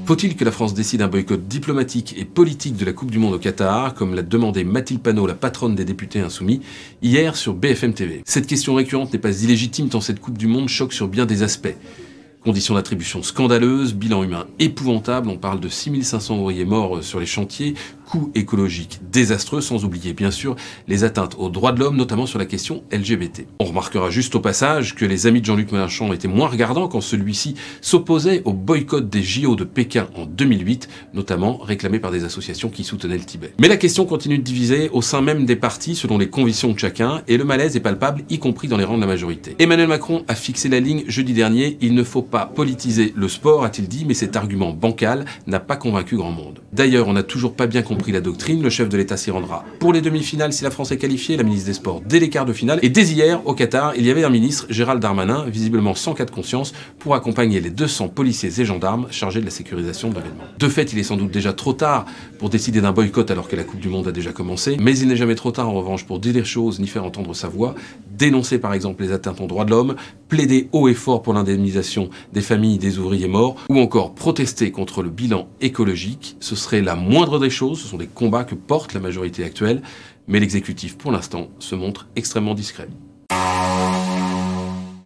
Faut-il que la France décide un boycott diplomatique et politique de la Coupe du Monde au Qatar, comme l'a demandé Mathilde Panot, la patronne des députés insoumis, hier sur BFM TV? Cette question récurrente n'est pas illégitime tant cette Coupe du Monde choque sur bien des aspects. Conditions d'attribution scandaleuses, bilan humain épouvantable, on parle de 6500 ouvriers morts sur les chantiers, coûts écologiques désastreux, sans oublier bien sûr les atteintes aux droits de l'homme, notamment sur la question LGBT. On remarquera juste au passage que les amis de Jean-Luc Mélenchon étaient moins regardants quand celui-ci s'opposait au boycott des JO de Pékin en 2008, notamment réclamé par des associations qui soutenaient le Tibet. Mais la question continue de diviser au sein même des partis selon les convictions de chacun, et le malaise est palpable, y compris dans les rangs de la majorité. Emmanuel Macron a fixé la ligne jeudi dernier, il ne faut pas politiser le sport, a-t-il dit, mais cet argument bancal n'a pas convaincu grand monde. D'ailleurs, on n'a toujours pas bien compris la doctrine, le chef de l'État s'y rendra pour les demi-finales si la France est qualifiée, la ministre des Sports dès les quarts de finale, et dès hier, au Qatar, il y avait un ministre, Gérald Darmanin, visiblement sans cas de conscience, pour accompagner les 200 policiers et gendarmes chargés de la sécurisation de l'événement. De fait, il est sans doute déjà trop tard pour décider d'un boycott alors que la Coupe du Monde a déjà commencé, mais il n'est jamais trop tard en revanche pour dire les choses ni faire entendre sa voix, dénoncer par exemple les atteintes aux droits de l'homme, plaider haut et fort pour l'indemnisation des familles des ouvriers morts, ou encore protester contre le bilan écologique. Ce serait la moindre des choses, ce sont des combats que porte la majorité actuelle, mais l'exécutif pour l'instant se montre extrêmement discret.